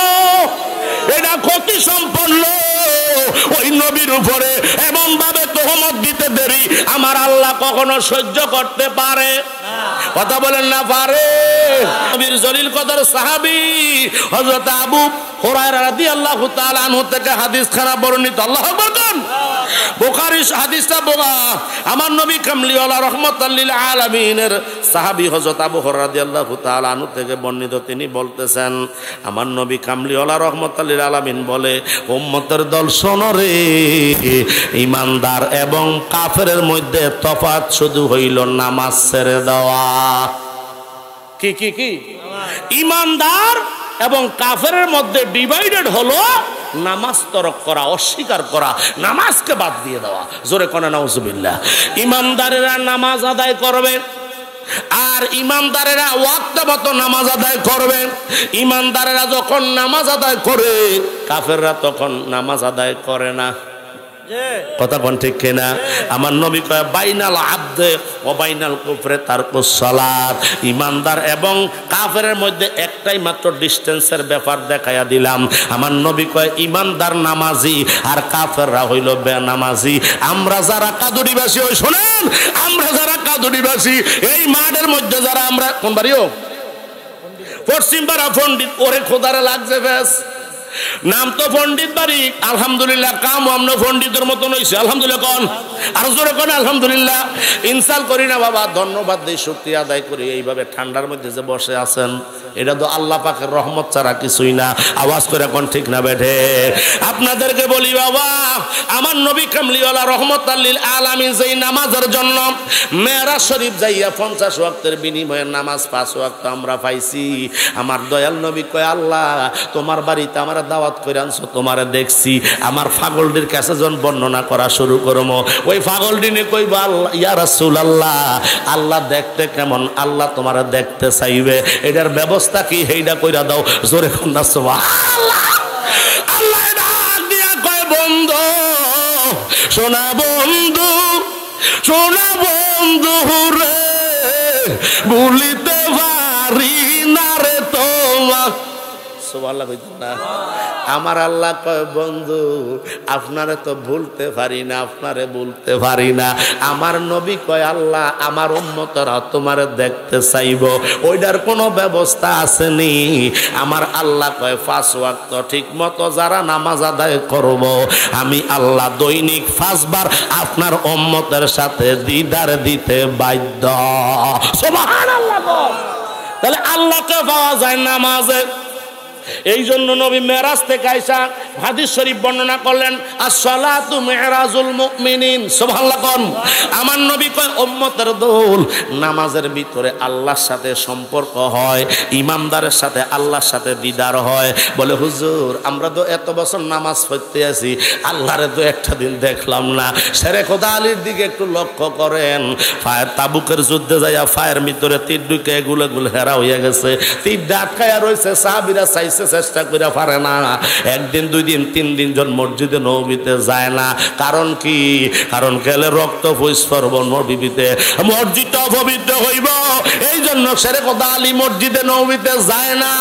এটা ক্ষতি সম্পন্ন। ওই নবীর উপরে এমন ভাবে তোহমত দিতে দেরি আমার আল্লাহ কখনো সহ্য করতে পারে? কথা বলেন না পারে? নবীর জলিল কদর সাহাবী হযরত আবু হুরায়রা রাদিয়াল্লাহু তাআলা আনহু থেকে হাদিস খানা বর্ণিত। আল্লাহু আকবার। বুখারী হাদিসটা আমার নবী কামলিওয়ালা রাহমাতাল লিল আলামিনের সাহাবী হযরত আবু হুরায়রা রাদিয়াল্লাহু তাআলা আনহু থেকে বর্ণিত। তিনি বলতেছেন, আমার নবী কামলিওয়ালা রাহমাতাল লিল আলামিন বলে, উম্মতের দল শোনো রে, ঈমানদার এবং কাফেরের মধ্যে তফাৎ শুধু হইল নামাজ ছেড়ে দেওয়া। কি কি কি? ঈমানদার এবং কাফেরের মধ্যে ডিভাইডেড হলো নামাজ তরক করা, অস্বীকার করা, নামাজকে বাদ দিয়ে দেওয়া। জোরে কোনা নাউজুবিল্লাহ। ঈমানদারেরা নামাজ আদায় করবে, আর ঈমানদারেরা ওয়াক্ত মতো নামাজ আদায় করবে। ঈমানদারেরা যখন নামাজ আদায় করে, কাফেররা তখন নামাজ আদায় করে না। কথা কোন ঠিক কিনা? আমার নবী কয় বাইনাল আবদে ওয়া বাইনাল কুফরে তারকুস সালাত। ঈমানদার এবং কাফেরের মধ্যে একটাই মাত্র ডিসটেন্সের ব্যাপার দেখাইয়া দিলাম। আমার নবী কয় ঈমানদার নামাজি আর কাফেররা হইল বেনামাজি। আমরা যারা কাদুরিবাসী, ওই শুনেন, আমরা যারা কাদুরিবাসী, এই মাঠের মধ্যে যারা আমরা কোন বাড়িও পশ্চিম পাড়া পণ্ডিত, ওরে খোদারে লাগছে ব্যাস নাম তো পণ্ডিত বাড়ি, আলহামদুলিল্লাহ কাম আমরা পণ্ডিতের মতন হইছে। আলহামদুলিল্লাহ কোন আর জোরে কোন আলহামদুলিল্লাহ। ইনসাল করি না বাবা, ধন্যবাদ দেই, শুকরিয়া আদায় করি। এইভাবে ঠান্ডার মধ্যে যে বসে আছেন, এটা তো আল্লাহ পাকের রহমত ছাড়া কিছুই না। আওয়াজ করে কোন ঠিক না বেঠে? আপনাদেরকে বলি বাবা, আমার নবী কামলিওয়ালা রাহমাতাল লিল আলামিন যেই নামাজের জন্য মেরাজ শরীফ যাইয়া 50 ওয়াক্তের বিনিময়ে নামাজ 5 ওয়াক্ত আমরা পাইছি। আমার দয়াল নবী কয়, আল্লাহ তোমার বাড়িতে আমার দাওয়াত করে আনছো, তোমারে দেখছি। আমার পাগলটির কাছে যখন বর্ণনা করা শুরু করবো, ওই পাগলটি নিয়ে কইব, আল্লাহ ইয়া রাসূলুল্লাহ, আল্লাহ দেখতে কেমন? আল্লাহ তোমারে দেখতে চাইবে, এটার ব্যবস্থা কি? এইটা কইরা দাও। জোরে কন্যা সুবহানাল্লাহ। আল্লাহ ডাক দিয়া কয়, বন্ধু সোনা, বন্ধু সোনা, বন্ধু রে, ভুলিতে পারি না রে তোমার। সুবহানাল্লাহ কইতেন না? আমার আল্লাহ কয় বন্ধু আপনারে তো ভুলতে পারি না, আপনারে বলতে পারি না। আমার নবী কয় আল্লাহ আমার উম্মতরা তোমারে দেখতে চাইব, ওইটার কোনো ব্যবস্থা আসেনি। আমার আল্লাহ কয় 5 ওয়াক্ত ঠিক মতো যারা নামাজ আদায় করব আমি আল্লাহ দৈনিক 5 বার আপনার উম্মতের সাথে দিদার দিতে বাধ্য। সুবহানাল্লাহ। তাহলে আল্লাহকে পাওয়া যায় নামাজে। এই জন্য নবী মেরাজ থেকে আইসা হাদিস শরীফ বর্ণনা করলেন আসসালাতু মিরাজুল মুমিনিন। সুবহানাল্লাহ। আমার নবী কয় উম্মতের দল নামাজের ভিতরে আল্লাহর সাথে সম্পর্ক হয়, ইমানদারের সাথে আল্লাহর সাথে দিদার হয়। বলে হুজুর আমরা তো এত বছর নামাজ পড়তে আছি, আল্লাহরে তো একটা দিন দেখলাম না। শেরে খোদা আলীর দিকে একটু লক্ষ্য করেন, ফায়ার তাবুকের যুদ্ধে যাইয়া ফায়ের ভিতরে তীর ঢুকে গুলে হেরা হইয়া গেছে, তীর আটকাইয়া রয়েছে, সাহাবীরা চেষ্টা করে পারে না। 1 দিন 2 দিন 3 দিন জন মসজিদে নববীতে যায় না। কারণ কি? কারণ গেলে রক্ত ফুসফরব নববীতে, মসজিদটা অপবিত্র হইব। এই জন্য শেরে খোদা আলী মসজিদে নববীতে যায় না।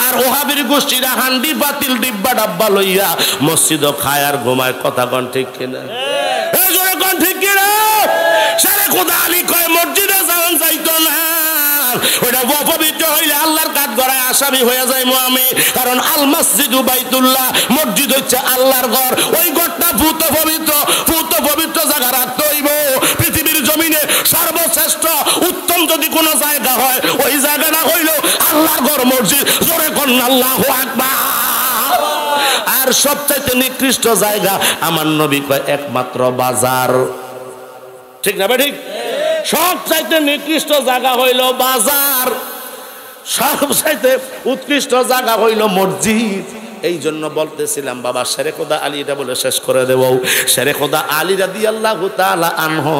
আর ওহাবির গোষ্ঠীরা হান্ডি পাতিল ডিব্বা ডাব্বা লইয়া মসজিদও খায় আর ঘুমায়। কথা কোন ঠিক কিনা? এই জন্য কোন ঠিক কিনা? শেরে খোদা আলী কয় মসজিদে যাওয়ান যাইতো না, ওটা অপবিত্র হইলে আল্লাহর কাঠ গড়ায় আসামি হয়ে যায় আমি। কারণ আল মসজিদু বাইতুল্লাহ, মসজিদ হচ্ছে আল্লাহর ঘর। ওই ঘরটা ভূত পবিত্র জায়গা রাখতে হইব। পৃথিবীর জমিনে সর্বশ্রেষ্ঠ উত্তম যদি কোনো জায়গা হয় ওই জায়গাটা হইল আল্লাহর ঘর, মসজিদ। জোরে কোন আল্লাহু আকবার। আর সবচাইতে নিকৃষ্ট জায়গা আমার নবী কয় একমাত্র বাজার। ঠিক না ভাই? ঠিক। সবচাইতে নিকৃষ্ট জায়গা হইল বাজার, সবচাইতে উৎকৃষ্ট জায়গা হইল মসজিদ। এই জন্য বলতেছিলাম বাবা শেরে খোদা আলী, এটা বলে শেষ করে দেব। শেরে খোদা আলী রাদিয়াল্লাহু তাআলা আনহু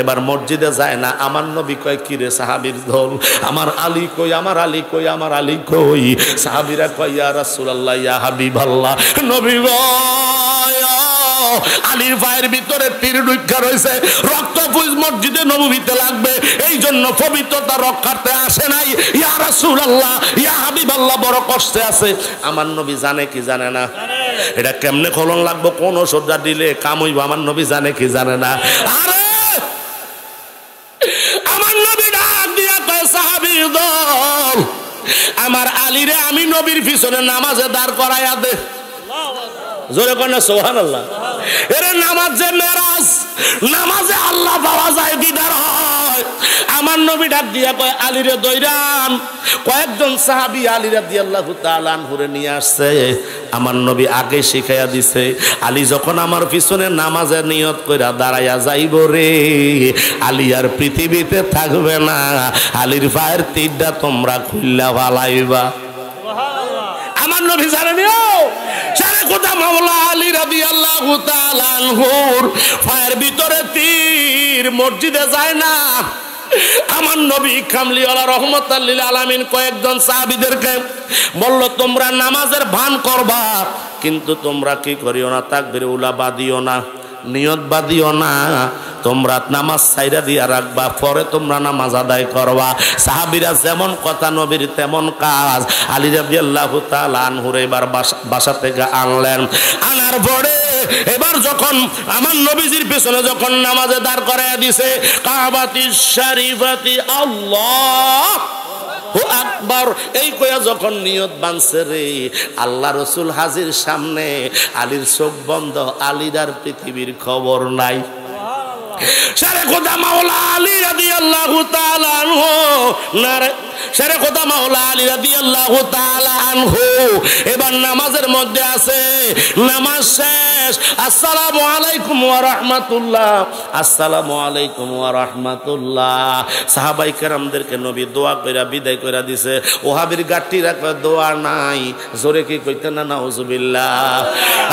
এবার মসজিদে যায় না। আমার নবী কয় কি রে সাহাবীর দল, আমার আলী কই, আমার আলী কই, আমার আলী কই? সাহাবীরা কয় ইয়া রাসূলুল্লাহ, ইয়া হাবিবাল্লাহ, নবী গো আলীর পায়ের ভিতরে তীর ঢুকা রয়েছে, রক্ত ফুস মসজিদে নববীতে লাগবে। এই জন্য পবিত্রতা রক্ষার্থে আসে নাই। ইয়া রাসূলুল্লাহ, ইয়া হাবিবাল্লাহ, বড় কষ্টে আছে। আমার নবী জানে কি জানে না? এটা কেমনে খলন লাগবো, কোন ওষুধটা দিলে কাম হইব, আমার নবী জানে কি জানে না? আরে আমার নবী ডাক দিয়া কয় সাহাবীর দল, আমার আলীরে আমি নবীর পিছনে নামাজে দাঁড় করাইয়া দে। জোরে কোন সুবহানাল্লাহ। এরে নামাজ যে মেরাজ, নামাজে আল্লাহ পাওয়া যায়, দিদার হয়। আমার নবী ডাক দিয়া কয় আলীরে দইরান। কয়েকজন সাহাবী আলী রাদিয়াল্লাহু তাআলা আনহুরে নিয়ে আসছে। আমার নবী আগে শিখাইয়া দিছে, আলী যখন আমার পিছনে নামাজের নিয়ত কইরা দাঁড়াইয়া যাইব রে, আলী আর পৃথিবীতে থাকবে না। আলীর পায়ের তীরটা তোমরা খুললা ফালাইবা। আমার নবী জানেনিও শেরে খোদা মাওলা আলী রাদিয়াল্লাহু তাআলা আনহুর পায়ের ভিতরে তীর, মসজিদে যায় না। আমার নবী কামলিওয়ালা রহমাতুল লিল আলামিন কয়েকজন সাহাবীদেরকে বলল তোমরা নামাজের ভান করবা, কিন্তু তোমরা কি করিও না, তাকবীর উলা বাদিও না, নিয়ত বাদিও না, তোমরা নামাজ ছাইরা দিয়া রাখবা, পরে তোমরা নামাজ আদায় করবা। সাহাবীরা যেমন কথা নবীর তেমন কাজ। আলী রাদিয়াল্লাহু তাআলা আনহুর এবার বাসা থেকে আনলেন। আনার পরে এবার যখন আমার নবীজির পেছনে যখন নামাজে দাঁড় করাইয়া দিছে, কাবাতি শরীফাতি আল্লাহু আকবার এই কইয়া যখন নিয়ত বানছে রে, আল্লাহ রাসূল হাজির সামনে, আলীর চোখ বন্ধ, আলীর আর পৃথিবীর খবর নাই। শেরে খোদা মাওলা আলী রাদিয়াল্লাহু তাআলা আনহু শেরে খোদা মাওলা আলী রাদিয়াল্লাহু তাআলা আনহু এবার নামাজের মধ্যে আছে। নামাজ শেষ, আসসালামু আলাইকুম ওয়া রাহমাতুল্লাহ, আসসালামু আলাইকুম ওয়া রাহমাতুল্লাহ। সাহাবায়ে কেরামদেরকে নবী দোয়া কইরা বিদায় কইরা দিছে। ওহাবির গাট্টিরা কয় দোয়া নাই, জোরে কি কইতেন না নাউজুবিল্লাহ।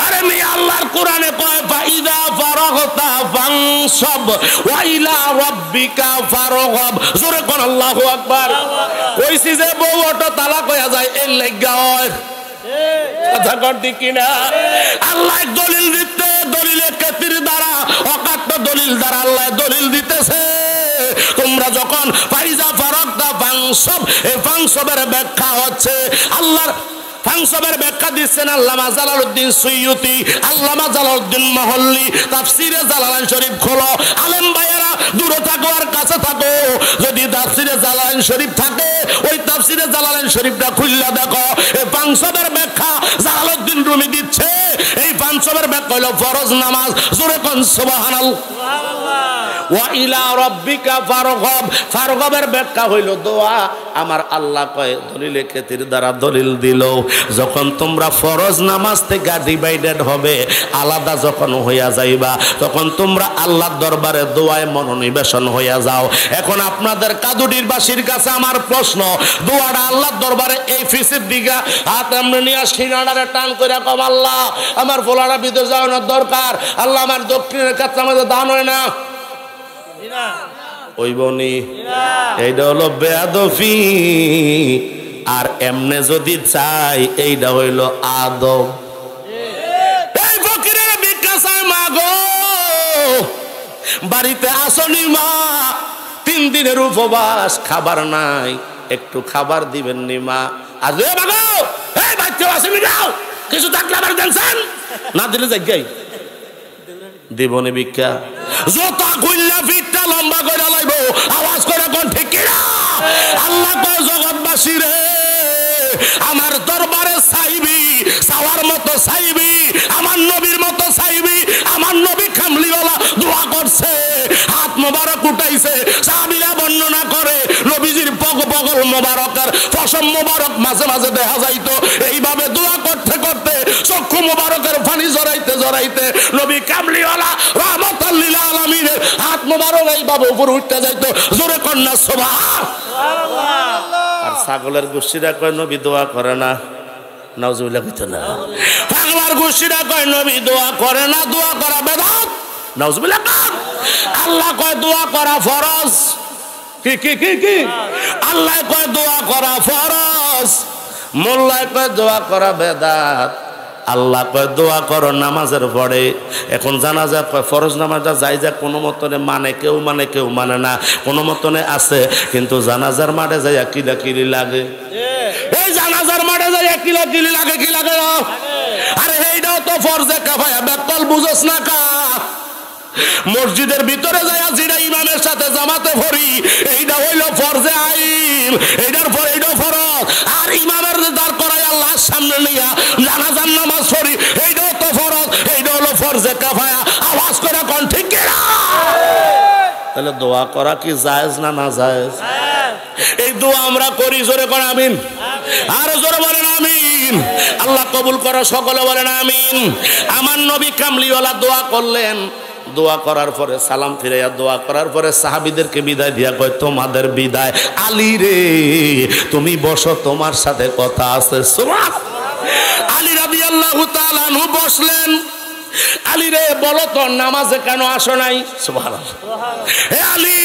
আরে মি আল্লাহর কোরআনে কয় ফাইদা ফারাগতা ফানসাব ওয়া ইলা রাব্বিকা ফারগাব। জোরে কোন আল্লাহু আকবার। কইছি যে বউ অটো তালাক হইয়া যায়, এর লাগা হয় কথা কর ঠিক কিনা? আল্লাহ দলিল দিতে, দলিলে কাতির দ্বারা, অকাট্য দলিল দ্বারা আল্লাহ দলিল দিতেছে। তোমরা যখন ফাইজা ফারাগতা ফানসাব, এই ফানসাবের ব্যাখ্যা হচ্ছে আল্লাহর ফাংসবের ব্যাখ্যা দিচ্ছেন আল্লামা জালালউদ্দিন সুয়ুতি, আল্লামা জালালউদ্দিন মহল্লি। তাফসিরে জালালাইন শরীফ খোলো, আলেম ভাইয়েরা দূরে থাকো আর কাছে থাকো, যদি তাফসিরে জালালাইন শরীফ থাকে ওই তাফসিরে জালালাইন শরীফটা খুললা দেখো। এই ফাংসবের ব্যাখ্যা জালালউদ্দিন রুমি দিচ্ছে। এই ফাংসবের ব্যাখ্যা হলো ফরজ নামাজ। জোরে কোন সুবহানাল্লাহ। ওয়া ইলা রাব্বিকা ফারগব, ফারগবের ব্যাখ্যা হইল দোয়া। আমার আল্লাহ কয় দলিলে কেতির দ্বারা দলিল দিল, যখন তোমরা ফরজ নামাজ থেকে ডিভাইডেড হবে, আলাদা যখন হইয়া যাইবা, তখন তোমরা আল্লাহর দরবারে দোয়ায় মনোনিবেশন হইয়া যাও। এখন আপনাদের কাদুডির বাসীর কাছে আমার প্রশ্ন, দোয়াটা আল্লাহর দরবারে এই ফিসের দিকে হাত এমনি নিয়ে সিনাডারে টান করে কম, আল্লাহ আমার ফোলাটা ভিতর যাওয়ানোর দরকার, আল্লাহ আমার দক্ষিণের কাছে আমাদের দান হয় না ওই বনি, এইটা হলো বেয়াদফি। আর এমনে যদি চাই এইটা হইল আদব। এই ফকিরের ভিক্ষা চাই, মা গো বাড়িতে আসনি মা, 3 দিনের উপবাস, খাবার নাই, একটু খাবার দিবেন নি মা। আর এই বাচ্চা আসেনি, যাও কিছু থাকলে আবার জানছেন না, দিলে যাই দিবনে ভিক্ষা। জোতা গুল্লা ফিটটা লম্বা করে লাইব, আওয়াজ করে কোন ঠিক কিনা? আল্লাহ কয় জগৎবাসী রে, আমার দরবারে চাইবি, চাওয়ার মতো চাইবি, আমার নবীর মতো চাইবি। আমার নবী কামলিওয়ালা দোয়া করছে, হাত মোবারক উঠাইছে, সাহাবীরা বর্ণনা করে নবীজির পগল মোবারকের পশম মোবারক মাঝে মাঝে দেখা যাইতো। এইভাবে দোয়া করতে করতে চক্ষু মোবারকের পানি জড়াইতে জড়াইতে নবী কামলিওয়ালা রাহমাতাল লিল আলামিনের হাত মোবারক এইভাবে উপরে উঠতে যাইতো। জোরে কন্যা সুবহানাল্লাহ। আর ছাগলের গোষ্ঠীরা কয় নবী দোয়া করে না, নাউজুবিল্লাহ কইতো না। পাগলার গোষ্ঠীরা কয় নবী দোয়া করে না, দোয়া করা বেদাত, নাউজুবিল্লাহ। আল্লাহ কয় দোয়া করা ফরজ। কি কি কি কি? আল্লাহ কয় দোয়া করা ফরজ, মোল্লা কয় দোয়া করা বেদাত। আল্লাহ কয় দোয়া করো নামাজের পরে। এখন জানাজা ফরজ নামাজটা যাই যা কোনো মতনে মানে, কেউ মানে কেউ মানে না, কোনো মতনে আছে। কিন্তু জানাজার মাঠে যাইয়া কিলাকিলি লাগে, এই জানাজার মাঠে যাইয়া কিলাকিলি লাগে, কি লাগে? আরে এইটাও তো ফরজে কাফায়া, বেকল বুঝোস না কা? মসজিদের ভিতরে যাইয়া যেটা ইমামের সাথে জামাতে পড়ি, এইটা হইল ফরজে আইন, এইটার পর এইটাও ফরজ। আর ইমামের দাঁড় করাই আল্লাহর সামনে নিয়া জানাজার নামাজ পড়ি, এইটাও তো ফরজ, এইটা হলো ফরজে কাফায়া। আওয়াজ করে কোন ঠিক কিনা? তাহলে দোয়া করা কি জায়েজ না না জায়েজ? এই দোয়া আমরা করি, জোরে করে আমিন, আরো জোরে বলেন আমিন। আল্লাহ কবুল করো, সকলে বলেন আমিন। আমার নবী কামলিওয়ালা দোয়া করলেন, দোয়া করার পরে সালাম ফিরাইয়া দোয়া করার পরে সাহাবীদেরকে বিদায় দিয়া কয় তোমাদের বিদায়। আলী রে তুমি বসো, তোমার সাথে কথা আছে। আলী রাদিয়াল্লাহু তাআলা আনহু বসলেন। আলী রে বলো তো নামাজে কেন আসো নাই? সুবহানাল্লাহ। হে আলী,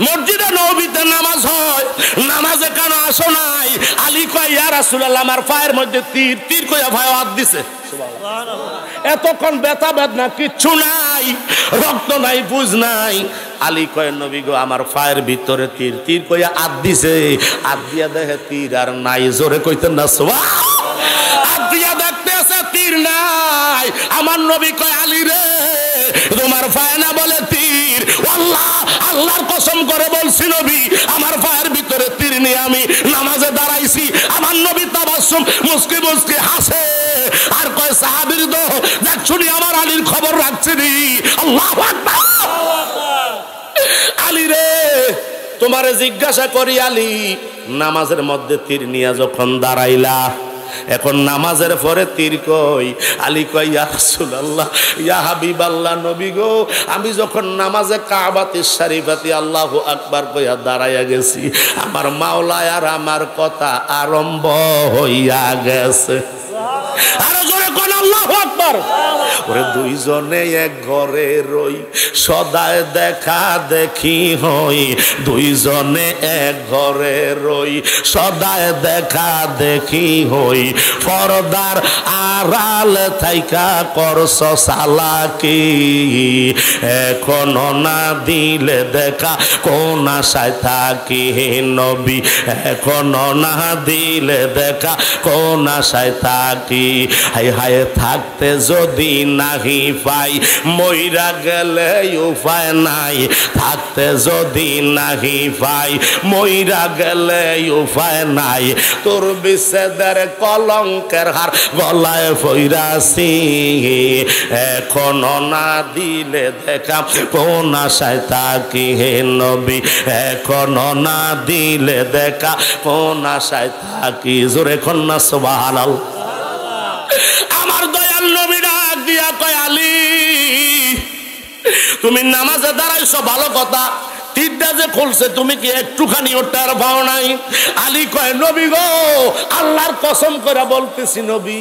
মসজিদে নববীতে নামাজ হয়, নামাজে কেন আসো নাই? আলী কয় ইয়া রাসূলুল্লাহ, আমার পায়ের মধ্যে তীর, তীর কইয়া ভাই হাত দিছে। এতক্ষণ ব্যথা বেদনা কিচ্ছু নাই, রক্ত নাই, বুঝ নাই। আলী কয় নবী গো আমার পায়ের ভিতরে তীর, তীর কইয়া হাত দিছে। হাত দিয়া দেখে তীর আর নাই, জোরে কইতেন না সুবহানাল্লাহ। হাত দিয়া দেখতেছে তীর নাই। আমার নবী কয় আলী রে তোমার পায়ে না বলে তীর, আল্লাহ আল্লাহর কসম করে বলছি নবী আমার পায়ের ভিতরে তীর নিয়ে আমি নামাজে দাঁড়াইছি। আমার নবী তাবাসসুম মুস্কি মুস্কি হাসে আর কয় সাহাবীর দো দেখ শুনি আমার আলীর খবর রাখছি নি। আল্লাহু আকবার। আলী রে তোমারে জিজ্ঞাসা করি আলী, নামাজের মধ্যে তীর নিয়ে যখন দাঁড়াইলা, এখন নামাজের পরে তীর কই? আলী কয় ইয়া রাসূলুল্লাহ, ইয়া হাবিবাল্লাহ, নবী গো আমি যখন নামাজে কাবাতে শরীফাতে আল্লাহু আকবার কইয়া দাঁড়াইয়া গেছি, আমার মাওলা আর আমার কথা আরম্ভ হইয়া গেছে। আরো জোরে কোন আল্লাহু আকবার। ওরে দুইজনে এক ঘরে রই সদায় দেখা দেখি হই দুইজনে এক ঘরে রই সদায় দেখা দেখি হই পর্দার আড়াল থাইকা করছ সালাকি এখনো না দিলে দেখা কোন আশায় থাকি নবী এখনো না দিলে দেখা কোন আশায় থাকি হায় হায় থাকতে যদি নাহি পাই মইরা গেলে উপায় নাই থাকতে যদি নাহি পাই মইরা গেলে উপায় নাই তোর বিচ্ছেদের কলঙ্কের হার গলায় ফইরাছি এখনো না দিলে দেখা কোন আশায় থাকি হে নবী এখনো না দিলে দেখা কোন আশায় থাকি জোরে কন্যা সুবহানাল্লাহ আমার দয়াল নবী ডাক দিয়া কয় আলী তুমি নামাজে দাঁড়াইছো ভালো কথা তীরটা যে খুলছে তুমি কি একটুখানি ওটার ভাও নাই আলী কয় নবী গো আল্লাহর কসম করে বলতেছি নবী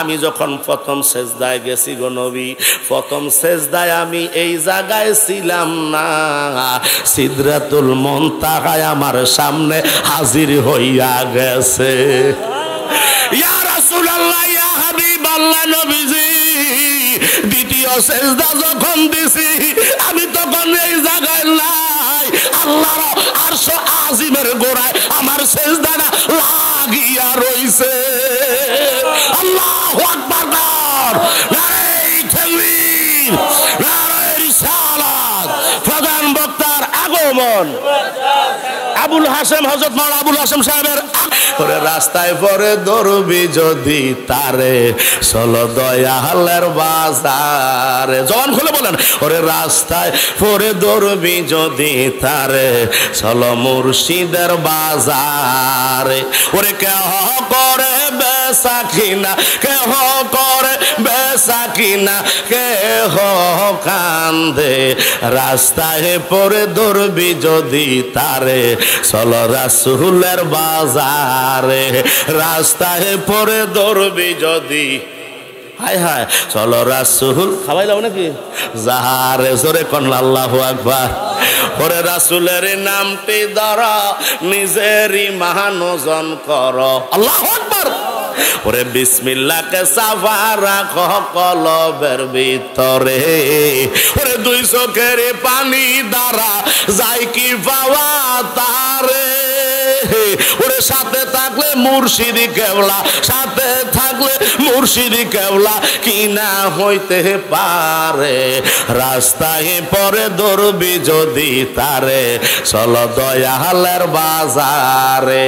আমি যখন প্রথম সেজদায় গেছি গো নবী প্রথম সেজদায় আমি এই জায়গায় ছিলাম না সিদরাতুল মুনতাহায় আমার সামনে হাজির হইয়া গেছে ইয়া রাসূলুল্লাহ ইয়া হাবিবাল্লাহ নবীজি দ্বিতীয় সেজদা যখন দিছি আমি তখন এই জায়গায় নাই আল্লাহর আরশ আজিমের গোড়ায় আমার সেজদাটা লাগিয়া রইছে আল্লাহু আকবার নারে তাকবীর নারে রিসালাত প্রধান বক্তার আগমন আবুল হাসেম হযরত মাওলানা আবুল হাসেম সাহেবের ওরে রাস্তায় পরে দৌড়বি যদি তারে চলো দয়ালের বাজারে জবান খুলে বলেন ওরে রাস্তায় পরে দৌড়বি যদি তারে চলো মুর্শিদের বাজারে ওরে কেহ করে বেচা কিনা কেহ করে বেচা কিনা কেহ কান্দে রাস্তায় পরে দৌড়বি যদি তারে চলো রাসূলের বাজারে রাস্তায় পরে দৌড়বি যদি হায় হায় চলো রাসূল খাওয়াই দাও নাকি যাহারে জোরে কোন আল্লাহু আকবার ওরে রাসূলের নামটি ধরা নিজেরই মহানজন কর আল্লাহু আকবার ওরে বিসমিল্লাহকে সাফা রাখো কলবের ভিতরে ওরে দুই চোখের পানি দ্বারা যায় কি পাওয়া তারে ওরে সাথে থাকলে মুর্শিদি কেবলা সাথে থাকলে মুর্শিদি কেবলা কি না হইতে পারে রাস্তায় পরে দৌড়বি যদি তারে চলো দয়ালের বাজারে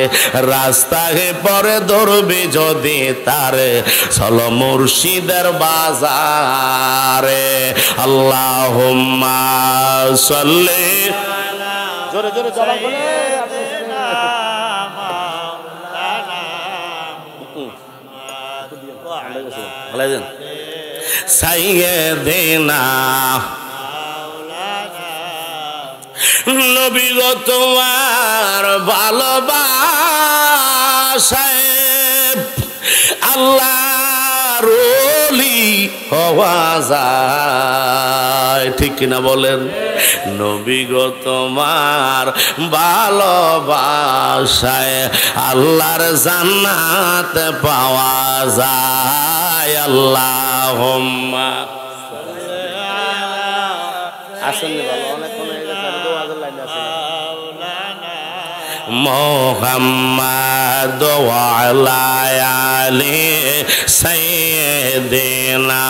রাস্তায় পরে দৌড়বি যদি তারে চলো মুর্শিদের বাজারে আল্লাহুম্মা সাল্লি জোরে জোরে জবান বলে সাইয়েদেনা নবী গো তোমার ভালোবাসায় আল্লাহর ওলি হওয়া যায় ঠিক কিনা বলেন নবী গো তোমার ভালোবাসায় আল্লাহর জান্নাত পাওয়া যায় আল্লাহুম্মা আসেন ভালো অনেক মুহাম্মাদ ওয়া আলা আলি সাইয়্যিদিনা